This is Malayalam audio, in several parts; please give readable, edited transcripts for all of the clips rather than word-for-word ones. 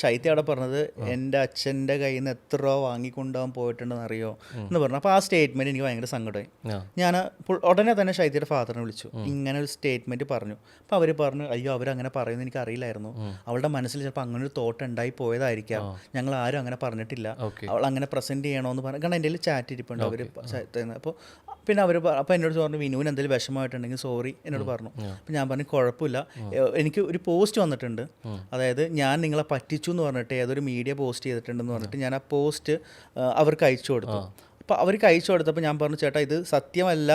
ശൈത്യ അവിടെ പറഞ്ഞത് എൻ്റെ അച്ഛൻ്റെ കയ്യിൽ നിന്ന് എത്ര രൂപ വാങ്ങിക്കൊണ്ടുപോകാൻ പോയിട്ടുണ്ടെന്ന് അറിയോ എന്ന് പറഞ്ഞു. അപ്പോൾ ആ സ്റ്റേറ്റ്മെൻറ്റ് എനിക്ക് ഭയങ്കര സങ്കടമായി. ഞാൻ ഉടനെ തന്നെ ശൈത്യയുടെ ഫാദറിനെ വിളിച്ചു, ഇങ്ങനെ ഒരു സ്റ്റേറ്റ്മെൻറ്റ് പറഞ്ഞു. അപ്പോൾ അവർ പറഞ്ഞു, അയ്യോ അവരങ്ങനെ പറയുന്നത് എനിക്ക് അറിയില്ലായിരുന്നു, അവളുടെ മനസ്സിൽ ചിലപ്പോൾ അങ്ങനെ ഒരു തോട്ട് ഉണ്ടായി പോയതായിരിക്കാം, ഞങ്ങൾ ആരും അങ്ങനെ പറഞ്ഞിട്ടില്ല, അവൾ അങ്ങനെ പ്രസൻറ്റ് ചെയ്യണമെന്ന് പറഞ്ഞു. കാരണം എൻ്റെ ചാറ്റ് ഇരിപ്പുണ്ട് അവർ. അപ്പോൾ പിന്നെ അവർ അപ്പോൾ എന്നോട് പറഞ്ഞു, വിനുവിന് എന്തെങ്കിലും വിഷമമായിട്ടുണ്ടെങ്കിൽ സോറി എന്നോട് പറഞ്ഞു. അപ്പോൾ ഞാൻ പറഞ്ഞു കുഴപ്പമില്ല, എനിക്ക് ഒരു പോസ്റ്റ് വന്നിട്ടുണ്ട്, അതായത് ഞാൻ നിങ്ങളെ പറ്റിച്ചു എന്ന് പറഞ്ഞിട്ട് ഏതൊരു മീഡിയ പോസ്റ്റ് ചെയ്തിട്ടുണ്ടെന്ന് പറഞ്ഞിട്ട് ഞാൻ ആ പോസ്റ്റ് അവർക്ക് അയച്ചു കൊടുത്തു. അപ്പോൾ അവർക്ക് അയച്ചു കൊടുത്തപ്പോൾ ഞാൻ പറഞ്ഞു, ചേട്ടാ ഇത് സത്യമല്ല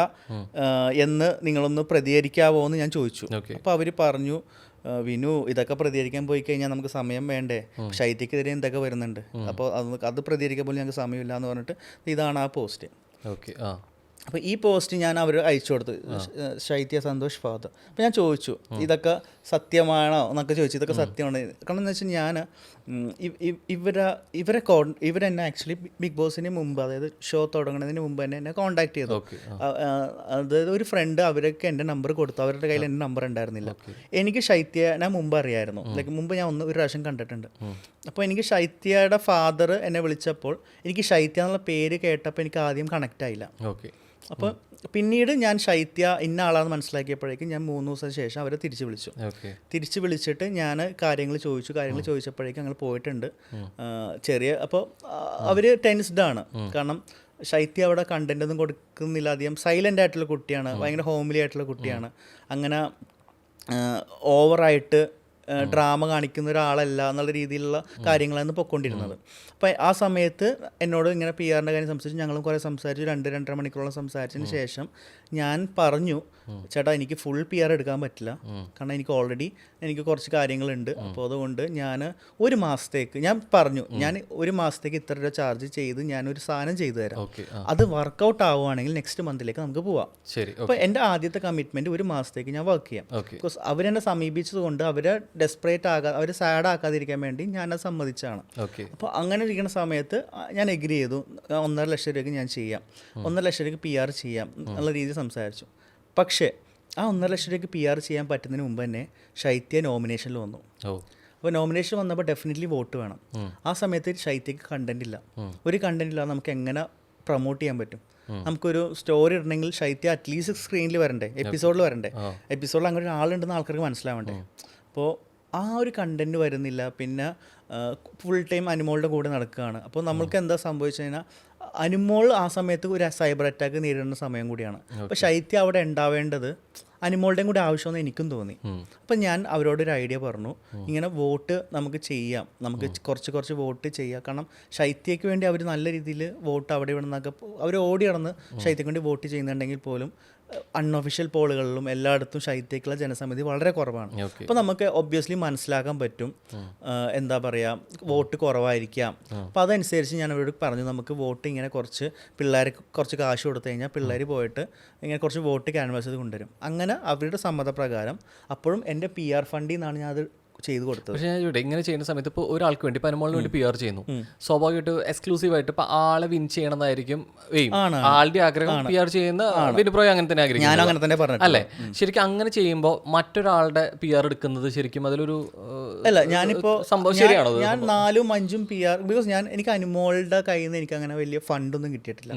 എന്ന് നിങ്ങളൊന്ന് പ്രതികരിക്കാവോ എന്ന് ഞാൻ ചോദിച്ചു. അപ്പോൾ അവർ പറഞ്ഞു, വിനു ഇതൊക്കെ പ്രതികരിക്കാൻ പോയി കഴിഞ്ഞാൽ നമുക്ക് സമയം വേണ്ടേ, ശൈത്യക്കെതിരെ എന്തൊക്കെ വരുന്നുണ്ട്, അപ്പോൾ അത് പ്രതികരിക്കാൻ പോലും ഞങ്ങൾക്ക് സമയമില്ല എന്ന് പറഞ്ഞിട്ട് ഇതാണ് ആ പോസ്റ്റ്. അപ്പോൾ ഈ പോസ്റ്റ് ഞാൻ അവർ അയച്ചു കൊടുത്തു, ശൈത്യ സന്തോഷ് ഫാദർ. അപ്പോൾ ഞാൻ ചോദിച്ചു ഇതൊക്കെ സത്യമാണോ എന്നൊക്കെ ചോദിച്ചു, ഇതൊക്കെ സത്യമാണ്. കാരണം എന്ന് വെച്ചാൽ ഞാൻ ഇവരെന്നെ ആക്ച്വലി ബിഗ് ബോസിന് മുമ്പ്, അതായത് ഷോ തുടങ്ങുന്നതിന് മുമ്പ് തന്നെ എന്നെ കോൺടാക്ട് ചെയ്തു. അതായത് ഒരു ഫ്രണ്ട് അവരൊക്കെ എൻ്റെ നമ്പർ കൊടുത്തു, അവരുടെ കയ്യിൽ എൻ്റെ നമ്പർ ഉണ്ടായിരുന്നില്ല. എനിക്ക് ശൈത്യനെ മുമ്പ് അറിയായിരുന്നു, ലൈക്ക് മുമ്പ് ഞാൻ ഒരു പ്രാവശ്യം കണ്ടിട്ടുണ്ട്. അപ്പോൾ എനിക്ക് ശൈത്യയുടെ ഫാദർ എന്നെ വിളിച്ചപ്പോൾ എനിക്ക് ശൈത്യ എന്നുള്ള പേര് കേട്ടപ്പോൾ എനിക്ക് ആദ്യം കണക്റ്റ് ആയില്ല. അപ്പോൾ പിന്നീട് ഞാൻ ശൈത്യ ഇന്ന ആളാണെന്ന് മനസ്സിലാക്കിയപ്പോഴേക്കും ഞാൻ 3 ദിവസം ശേഷം അവരെ തിരിച്ച് വിളിച്ചിട്ട് ഞാൻ കാര്യങ്ങൾ ചോദിച്ചപ്പോഴേക്കും ഞങ്ങൾ പോയിട്ടുണ്ട് ചെറിയ. അപ്പോൾ അവർ ടെൻസ്ഡ് ആണ്, കാരണം ശൈത്യ അവിടെ കണ്ടന്റ് ഒന്നും കൊടുക്കുന്നില്ല, അധികം സൈലൻ്റ് ആയിട്ടുള്ള കുട്ടിയാണ്, ഭയങ്കര ഹോംലി ആയിട്ടുള്ള കുട്ടിയാണ്, അങ്ങനെ ഓവറായിട്ട് ഡ്രാമ കാണിക്കുന്ന ഒരാളല്ല എന്നുള്ള രീതിയിലുള്ള കാര്യങ്ങളാണ് പൊയ്ക്കൊണ്ടിരുന്നത്. അപ്പോൾ ആ സമയത്ത് എന്നോട് ഇങ്ങനെ പി ആറിൻ്റെ കാര്യം സംസാരിച്ചു, ഞങ്ങളും കുറേ സംസാരിച്ചു, 2-2.5 മണിക്കൂറോളം സംസാരിച്ചതിന് ശേഷം ഞാൻ പറഞ്ഞു, ചേട്ടാ എനിക്ക് ഫുൾ പി ആർ എടുക്കാൻ പറ്റില്ല, കാരണം എനിക്ക് കുറച്ച് കാര്യങ്ങളുണ്ട്. അപ്പോൾ അതുകൊണ്ട് ഞാൻ ഒരു മാസത്തേക്ക് ഞാൻ പറഞ്ഞു, ഞാൻ ഒരു മാസത്തേക്ക് ഇത്ര രൂപ ചാർജ് ചെയ്ത് ഞാനൊരു സാധനം ചെയ്തു തരാം, അത് വർക്കൗട്ട് ആവുകയാണെങ്കിൽ നെക്സ്റ്റ് മന്തിലേക്ക് നമുക്ക് പോവാം. അപ്പോൾ എൻ്റെ ആദ്യത്തെ കമ്മിറ്റ്മെൻറ്റ് ഒരു മാസത്തേക്ക് ഞാൻ വർക്ക് ചെയ്യാം. ബിക്കോസ് അവരെന്നെ സമീപിച്ചത് കൊണ്ട് അവരെ അവർ സാഡ് ആക്കാതിരിക്കാൻ വേണ്ടി ഞാനത് സമ്മതിച്ചാണ്. അപ്പോൾ അങ്ങനെ ഇരിക്കുന്ന സമയത്ത് ഞാൻ എഗ്രി ചെയ്തു, 1.5 ലക്ഷം രൂപയ്ക്ക് ഞാൻ ചെയ്യാം, 1.5 ലക്ഷം രൂപയ്ക്ക് പി ആർ ചെയ്യാം എന്നുള്ള രീതിയിൽ സംസാരിച്ചു. പക്ഷേ ആ 1.5 ലക്ഷം രൂപയ്ക്ക് പി ആർ ചെയ്യാൻ പറ്റുന്നതിന് മുമ്പ് തന്നെ ശൈത്യ നോമിനേഷനിൽ വന്നു. അപ്പോൾ നോമിനേഷൻ വന്നപ്പോൾ ഡെഫിനറ്റ്ലി വോട്ട് വേണം. ആ സമയത്ത് ശൈത്യക്ക് കണ്ടന്റ് ഇല്ല, ഒരു കണ്ടന്റ് ഇല്ലാതെ നമുക്ക് എങ്ങനെ പ്രൊമോട്ട് ചെയ്യാൻ പറ്റും? നമുക്കൊരു സ്റ്റോറി ഇടണമെങ്കിൽ ശൈത്യ അറ്റ്ലീസ്റ്റ് സ്ക്രീനിൽ വരണ്ടേ, എപ്പിസോഡിൽ അങ്ങനെ ഒരാളുണ്ടെന്ന് ആൾക്കാർക്ക് മനസ്സിലാവണ്ടേ. അപ്പോൾ ആ ഒരു കണ്ടന്റ് വരുന്നില്ല. പിന്നെ ഫുൾ ടൈം അനുമോളുടെ കൂടെ നടക്കുകയാണ്. അപ്പോൾ നമ്മൾക്ക് എന്താ സംഭവിച്ചു കഴിഞ്ഞാൽ അനുമോൾ ആ സമയത്ത് ഒരു സൈബർ അറ്റാക്ക് നേരിടുന്ന സമയം കൂടിയാണ്. അപ്പോൾ ശൈത്യ അവിടെ ഉണ്ടാവേണ്ടത് അനുമോളുടെയും കൂടി ആവശ്യമെന്ന് എനിക്കും തോന്നി. അപ്പം ഞാൻ അവരോടൊരു ഐഡിയ പറഞ്ഞു, ഇങ്ങനെ വോട്ട് നമുക്ക് ചെയ്യാം, നമുക്ക് കുറച്ച് വോട്ട് ചെയ്യാം. കാരണം ശൈത്യയ്ക്ക് വേണ്ടി അവർ നല്ല രീതിയിൽ വോട്ട് അവിടെ ഇവിടെ നിന്നൊക്കെ അവർ ഓടി നടന്ന് ശൈത്യക്ക് വേണ്ടി വോട്ട് ചെയ്യുന്നുണ്ടെങ്കിൽ പോലും അൺഒഫീഷ്യൽ പോളുകളിലും എല്ലായിടത്തും ശൈത്യക്കുള്ള ജനസമിതി വളരെ കുറവാണ്. അപ്പോൾ നമുക്ക് ഒബ്വിയസ്ലി മനസ്സിലാക്കാൻ പറ്റും, എന്താ പറയുക, വോട്ട് കുറവായിരിക്കാം. അപ്പോൾ അതനുസരിച്ച് ഞാൻ അവരോട് പറഞ്ഞു, നമുക്ക് വോട്ട് ഇങ്ങനെ കുറച്ച് കാശ് കൊടുത്തു കഴിഞ്ഞാൽ പിള്ളേർ പോയിട്ട് ഇങ്ങനെ കുറച്ച് വോട്ട് ക്യാൻവാസ് ചെയ്ത് കൊണ്ടുവരും. അങ്ങനെ അവരുടെ സമ്മതപ്രകാരം അപ്പോഴും എൻ്റെ പി ആർ ഫണ്ടിൽ നിന്നാണ് ഞാൻ അത് ചെയ്തു കൊടുത്തത്. പക്ഷേ ഞാൻ ഇങ്ങനെ ചെയ്യുന്ന സമയത്ത് ഇപ്പോൾ ഒരാൾക്ക് വേണ്ടി ഇപ്പോൾ അനുമോളിന് വേണ്ടി പി ആർ ചെയ്യുന്നു, സ്വാഭാവികമായിട്ട് എക്സ്ക്ലൂസീവായിട്ട് ഇപ്പോൾ ആളെ വിൻ ചെയ്യണമെന്നായിരിക്കും ആളുടെ ആഗ്രഹം. പി ആർ ചെയ്യുന്ന വിനുപ്രോയ് അങ്ങനെ തന്നെ ആഗ്രഹിക്കും അല്ലേ? ശരിക്കും അങ്ങനെ ചെയ്യുമ്പോൾ മറ്റൊരാളുടെ പി ആർ എടുക്കുന്നത് ശരിക്കും അതിലൊരു ഞാനിപ്പോൾ സംഭവം ശരിയാണോ? ഞാൻ 4-5 പി ആർ, ബിക്കോസ് എനിക്ക് അനുമോളുടെ കയ്യിൽ നിന്ന് എനിക്ക് അങ്ങനെ വലിയ ഫണ്ടൊന്നും കിട്ടിയിട്ടില്ല.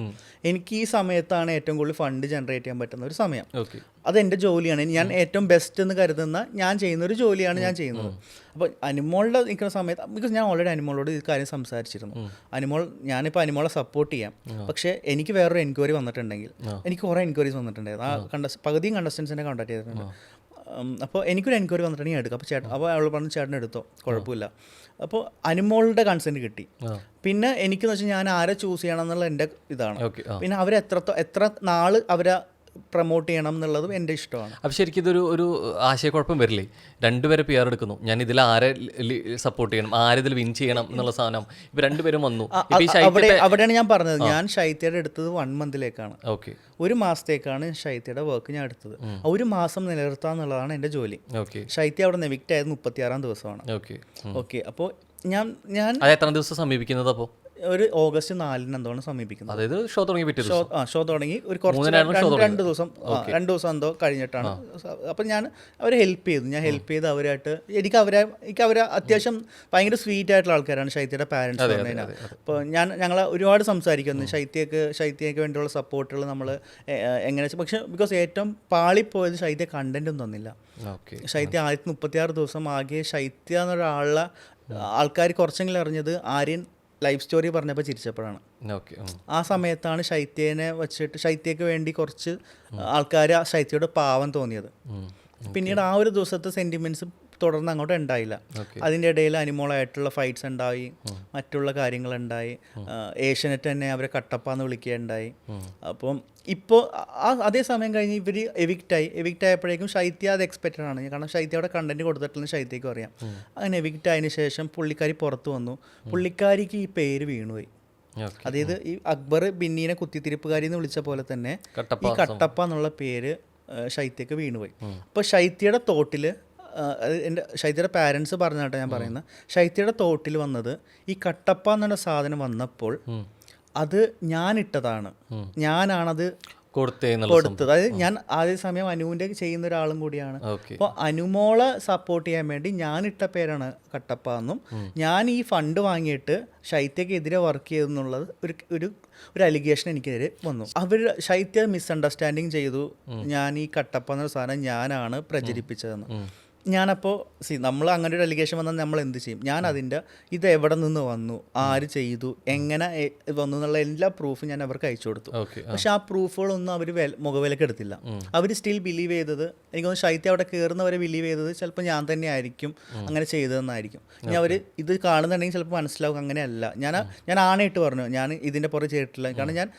എനിക്ക് ഈ സമയത്താണ് ഏറ്റവും കൂടുതൽ ഫണ്ട് ജനറേറ്റ് ചെയ്യാൻ പറ്റുന്ന ഒരു സമയം. അതെൻ്റെ ജോലിയാണ്, ഞാൻ ഏറ്റവും ബെസ്റ്റ് എന്ന് കരുതുന്ന ഞാൻ ചെയ്യുന്ന ഒരു ജോലിയാണ് ഞാൻ ചെയ്യുന്നത്. അപ്പോൾ അനുമോളുടെ നിൽക്കുന്ന സമയത്ത്, ബിക്കോസ് ഞാൻ ഓൾറെഡി അനുമോളോട് ഈ കാര്യം സംസാരിച്ചിരുന്നു, ഞാനിപ്പോൾ അനുമോളെ സപ്പോർട്ട് ചെയ്യാം, പക്ഷേ എനിക്ക് വേറൊരു എൻക്വയറി വന്നിട്ടുണ്ടെങ്കിൽ, എനിക്ക് കുറേ എൻക്വയറീസ് വന്നിട്ടുണ്ടായിരുന്നു, പകുതിയും കണ്ടസ്റ്റൻസിനെ കോൺടാക്ട് ചെയ്തിട്ടുണ്ട്. അപ്പോൾ എനിക്കൊരു എൻക്വയറി വന്നിട്ടുണ്ടെങ്കിൽ എടുക്കാം. അപ്പോൾ അവൾ പറഞ്ഞു ചേട്ടൻ എടുത്തോ, കുഴപ്പമില്ല. അപ്പോൾ അനുമോളുടെ കൺസെൻറ്റ് കിട്ടി. പിന്നെ എനിക്കെന്ന് വെച്ചാൽ ഞാൻ ആരെ ചൂസ് ചെയ്യണം എന്നുള്ള എൻ്റെ ഇതാണ്. പിന്നെ എത്ര നാൾ അവരെ പ്രൊമോട്ട് ചെയ്യണം എന്നുള്ളതും എൻ്റെ ഇഷ്ടമാണ്. അപ്പോൾ ശരിക്കും ഇതൊരു ആശയക്കുഴപ്പം വരില്ലേ? രണ്ടുപേരെ പി ആർ എടുക്കുന്നു, ഞാൻ ഇതിൽ ആരെ സപ്പോർട്ട് ചെയ്യണം, ആരിതിൽ വിൻ ചെയ്യണം എന്നുള്ള സാധനം ഇവർ രണ്ടുപേരും വന്നു. അവിടെയാണ് ഞാൻ പറഞ്ഞത്, ഞാൻ ശൈത്യയുടെ എടുത്തത് 1 മന്തിലേക്കാണ്, ഒരു മാസത്തേക്കാണ് ശൈത്യയുടെ വർക്ക് ഞാൻ എടുത്തത്. ഒരു മാസം നിലനിർത്തുക എന്നുള്ളതാണ് എൻ്റെ ജോലി. ശൈത്യ അവിടെ എവിക്റ്റ് ആയത് 36-ാം ദിവസമാണ്. ഓക്കെ, അപ്പോൾ ഞാൻ ഞാൻ അത് എത്ര ദിവസം സമീപിക്കുന്നത് അപ്പോൾ? ഒരു ഓഗസ്റ്റ് 4 എന്താണ് സമീപിക്കുന്നത്. അതായത് ഷോ തുടങ്ങി പിറ്റേ ദിവസം? ഷോ തുടങ്ങി ഒരു കുറച്ച് രണ്ട് ദിവസം എന്തോ കഴിഞ്ഞിട്ടാണ്. അപ്പം ഞാൻ അവരെ ഹെൽപ്പ് ചെയ്തു. ഞാൻ ഹെൽപ്പ് ചെയ്ത് അവരായിട്ട് എനിക്ക് അവരെ അത്യാവശ്യം ഭയങ്കര സ്വീറ്റ് ആയിട്ടുള്ള ആൾക്കാരാണ് ശൈത്യയുടെ പാരൻസ് എന്ന് പറഞ്ഞാൽ. അപ്പോൾ ഞങ്ങൾ ഒരുപാട് സംസാരിക്കുന്നു ശൈത്യയ്ക്ക് വേണ്ടിയുള്ള സപ്പോർട്ടുകൾ നമ്മൾ എങ്ങനെ. പക്ഷേ ബിക്കോസ് ഏറ്റവും പാളിപ്പോയത് ശൈത്യ കണ്ടൻറ്റും തന്നില്ല. ശൈത്യ 1036 ദിവസം ആകെ ശൈത്യ എന്നൊരാളുടെ ആൾക്കാർ കുറച്ചെങ്കിലും അറിഞ്ഞത് ആര്യൻ ലൈഫ് സ്റ്റോറി പറഞ്ഞപ്പോൾ ചിരിച്ചപ്പോഴാണ്. ആ സമയത്താണ് ശൈത്യനെ വെച്ചിട്ട് ശൈത്യക്ക് വേണ്ടി കുറച്ച് ആൾക്കാർ ശൈത്യയോട് പാവം തോന്നിയത്. പിന്നീട് ആ ഒരു ദിവസത്തെ സെൻറ്റിമെൻറ്റ്സ് തുടർന്ന് അങ്ങോട്ട് ഉണ്ടായില്ല. അതിൻ്റെ ഇടയിൽ അനിമോളായിട്ടുള്ള ഫൈറ്റ്സ് ഉണ്ടായി, മറ്റുള്ള കാര്യങ്ങളുണ്ടായി. ഏഷ്യനെറ്റ് തന്നെ അവരെ കട്ടപ്പാന്ന് വിളിക്കുകയുണ്ടായി. അപ്പം ഇപ്പോൾ അതേ സമയം കഴിഞ്ഞ് ഇവർ എവിക്റ്റ് ആയപ്പോഴേക്കും ശൈത്യ അത് എക്സ്പെക്റ്റഡ് ആണ്. കാരണം ശൈത്യ അവിടെ കണ്ടന്റ് കൊടുത്തിട്ടില്ലെന്ന് ശൈത്യക്കും അറിയാം. അങ്ങനെ എവിക്റ്റ് ആയതിനു ശേഷം പുള്ളിക്കാരി പുറത്തു വന്നു. പുള്ളിക്കാരിക്ക് ഈ പേര് വീണുപോയി. അതായത് ഈ അക്ബർ ബിന്നീനെ കുത്തിത്തിരിപ്പുകാരി എന്ന് വിളിച്ച പോലെ തന്നെ ഈ കട്ടപ്പ എന്നുള്ള പേര് ശൈത്യക്ക് വീണുപോയി. അപ്പോൾ ശൈത്യയുടെ തോട്ടിൽ ശൈത്യയുടെ പാരൻസ് പറഞ്ഞാട്ടെ ഞാൻ പറയുന്നത്, ശൈത്യയുടെ തോട്ടിൽ വന്നത് ഈ കട്ടപ്പ എന്നുള്ള സാധനം വന്നപ്പോൾ അത് ഞാനിട്ടതാണ്, ഞാനാണത് കൊടുത്തത്. അതായത് ഞാൻ അതേ സമയം അനുവിൻ്റെ ചെയ്യുന്ന ഒരാളും കൂടിയാണ്. അപ്പോൾ അനുമോളെ സപ്പോർട്ട് ചെയ്യാൻ വേണ്ടി ഞാനിട്ട പേരാണ് കട്ടപ്പ എന്നും ഞാൻ ഈ ഫണ്ട് വാങ്ങിയിട്ട് ശൈത്യക്കെതിരെ വർക്ക് ചെയ്തെന്നുള്ളത് ഒരു അലിഗേഷൻ എനിക്കെതിരെ വന്നു. ശൈത്യ മിസ്അണ്ടർസ്റ്റാൻഡിങ് ചെയ്തു, ഞാൻ ഈ കട്ടപ്പ എന്നൊരു സാധനം ഞാനാണ് പ്രചരിപ്പിച്ചതെന്ന്. ഞാനപ്പോൾ നമ്മൾ അങ്ങനെ ഒരു അലിഗേഷൻ വന്നാൽ നമ്മൾ എന്ത് ചെയ്യും? ഞാൻ അതിൻ്റെ ഇത് എവിടെ നിന്ന് വന്നു, ആര് ചെയ്തു, എങ്ങനെ വന്നു എന്നുള്ള എല്ലാ പ്രൂഫും ഞാൻ അവർക്ക് അയച്ചു കൊടുത്തു. പക്ഷെ ആ പ്രൂഫുകളൊന്നും അവർ മുഖവിലക്ക് എടുത്തില്ല. അവർ സ്റ്റിൽ ബിലീവ് ചെയ്തത്, എനിക്കൊന്ന് ശൈത്യം അവിടെ കയറുന്നവരെ ബിലീവ് ചെയ്തത് ചിലപ്പോൾ ഞാൻ തന്നെ ആയിരിക്കും അങ്ങനെ ചെയ്തതെന്നായിരിക്കും. ഇനി അവർ ഇത് കാണുന്നുണ്ടെങ്കിൽ ചിലപ്പോൾ മനസ്സിലാവും അങ്ങനെയല്ല. ഞാൻ ആണയിട്ട് പറഞ്ഞു, ഞാൻ ഇതിൻ്റെ പുറകെ ചെയ്തിട്ടില്ല. കാരണം ഞാൻ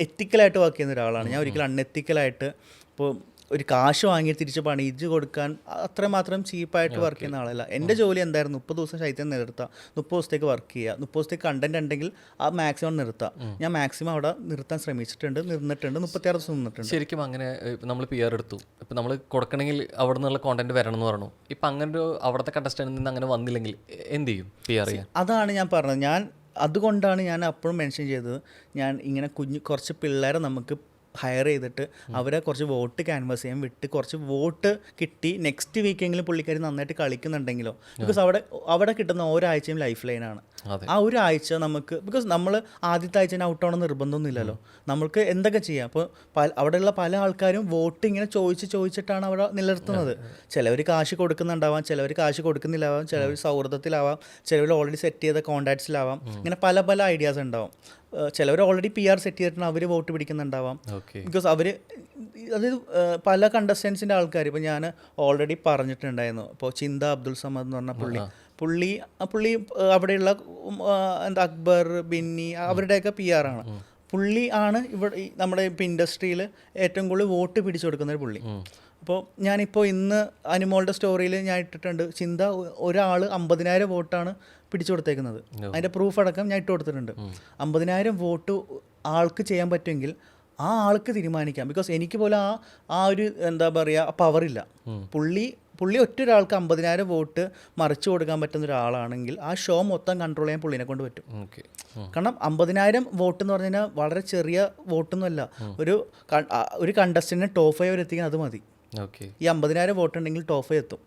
എത്തിക്കലായിട്ട് വർക്ക് ചെയ്യുന്ന ഒരാളാണ്. ഞാൻ ഒരിക്കലും അൺഎത്തിക്കലായിട്ട് ഇപ്പോൾ ഒരു കാശ് വാങ്ങി തിരിച്ച് പണിയിച്ച് കൊടുക്കാൻ അത്രമാത്രം ചീപ്പായിട്ട് വർക്ക് ചെയ്യുന്ന ആളല്ല. എൻ്റെ ജോലി എന്തായിരുന്നു? 30 ദിവസം ശൈത്യം നിർത്താം, 30 ദിവസത്തേക്ക് വർക്ക് ചെയ്യുക, 30 ദിവസത്തേക്ക് കണ്ടന്റ് ഉണ്ടെങ്കിൽ ആ മാക്സിമം നിർത്താം. ഞാൻ മാക്സിമം അവിടെ നിർത്താൻ ശ്രമിച്ചിട്ടുണ്ട്, നിന്നിട്ടുണ്ട്, 36 ദിവസം നിന്നിട്ടുണ്ട്. ശരിക്കും അങ്ങനെ നമ്മൾ PR എടുത്തു, ഇപ്പം നമ്മൾ കൊടുക്കണമെങ്കിൽ അവിടെ നിന്നുള്ള കോണ്ടന്റ് വരണം എന്ന് പറഞ്ഞു. ഇപ്പം അങ്ങനെ ഒരു അവിടുത്തെ കണ്ടസ്റ്റന്റിൽ നിന്ന് അങ്ങനെ വന്നില്ലെങ്കിൽ എന്ത് ചെയ്യും PR ചെയ്യാൻ? അതാണ് ഞാൻ പറഞ്ഞത്. അതുകൊണ്ടാണ് ഞാൻ അപ്പോഴും മെൻഷൻ ചെയ്തത്, ഞാൻ ഇങ്ങനെ കുറച്ച് പിള്ളേരെ നമുക്ക് ഹയർ ചെയ്തിട്ട് അവരെ കുറച്ച് വോട്ട് ക്യാൻവാസ് ചെയ്യാൻ വിട്ട് കുറച്ച് വോട്ട് കിട്ടി നെക്സ്റ്റ് വീക്കെങ്കിലും പുള്ളിക്കാരി നന്നായിട്ട് കളിക്കുന്നുണ്ടെങ്കിലോ. ബിക്കോസ് അവിടെ കിട്ടുന്ന ഒരാഴ്ചയും ലൈഫ് ലൈനാണ്. ആ ഒരു ആഴ്ച നമുക്ക്, ബിക്കോസ് നമ്മൾ ആദ്യത്തെ ആഴ്ച ഔട്ട് ആവണം നിർബന്ധമൊന്നുമില്ലല്ലോ. നമുക്ക് എന്തൊക്കെ ചെയ്യാം. അപ്പോൾ അവിടെയുള്ള പല ആൾക്കാരും വോട്ട് ഇങ്ങനെ ചോദിച്ചിട്ടാണ് അവിടെ നിലനിർത്തുന്നത്. ചിലവർ കാശ് കൊടുക്കുന്നുണ്ടാവാം, ചിലവർ കാശ് കൊടുക്കുന്നില്ലാവാം, ചിലവർ സൗഹൃദത്തിലാവാം, ചിലവർ ഓൾറെഡി സെറ്റ് ചെയ്ത കോൺടാക്ട്സിലാവാം. ഇങ്ങനെ പല ഐഡിയാസ് ഉണ്ടാവും. ചിലവർ ഓൾറെഡി PR സെറ്റ് ചെയ്തിട്ടാണ് അവർ വോട്ട് പിടിക്കുന്നുണ്ടാവാം. ബിക്കോസ് അതായത് പല കണ്ടസ്റ്റൻസിൻ്റെ ആൾക്കാർ, ഇപ്പോൾ ഞാൻ ഓൾറെഡി പറഞ്ഞിട്ടുണ്ടായിരുന്നു. ഇപ്പോൾ ചിന്ത അബ്ദുൾ സമദ് എന്ന് പറഞ്ഞ പുള്ളി അവിടെയുള്ള അക്ബർ, ബിന്നി അവരുടെയൊക്കെ PR ആണ്. പുള്ളി ആണ് ഇവിടെ നമ്മുടെ ഇപ്പോൾ ഇൻഡസ്ട്രിയിൽ ഏറ്റവും കൂടുതൽ വോട്ട് പിടിച്ചു കൊടുക്കുന്നൊരു പുള്ളി. അപ്പോൾ ഞാനിപ്പോൾ ഇന്ന് അനിമോളുടെ സ്റ്റോറിയിൽ ഞാൻ ഇട്ടിട്ടുണ്ട്, ചിന്ത ഒരാൾ 50,000 വോട്ടാണ് പിടിച്ചു കൊടുത്തേക്കുന്നത്. അതിൻ്റെ പ്രൂഫ് അടക്കം ഞാൻ ഇട്ട് കൊടുത്തിട്ടുണ്ട്. 50,000 വോട്ട് ആൾക്ക് ചെയ്യാൻ പറ്റുമെങ്കിൽ ആ ആൾക്ക് തീരുമാനിക്കാം. ബിക്കോസ് എനിക്ക് പോലും ആ ഒരു എന്താ പറയുക പവറില്ല. പുള്ളി ഒറ്റൊരാൾക്ക് 50,000 വോട്ട് മറിച്ചു കൊടുക്കാൻ പറ്റുന്ന ഒരാളാണെങ്കിൽ ആ ഷോ മൊത്തം കൺട്രോൾ ചെയ്യാൻ പുള്ളിനെ കൊണ്ട് പറ്റും. കാരണം 50,000 വോട്ട് എന്ന് പറഞ്ഞു കഴിഞ്ഞാൽ വളരെ ചെറിയ വോട്ടൊന്നുമല്ല. ഒരു കണ്ടസ്റ്റന്റിനെ ടോപ്പ് 5 വരെ എത്തിക്കാൻ അത് മതി. ഈ 50,000 വോട്ട് ഉണ്ടെങ്കിൽ ടോപ്പ് 5 എത്തും.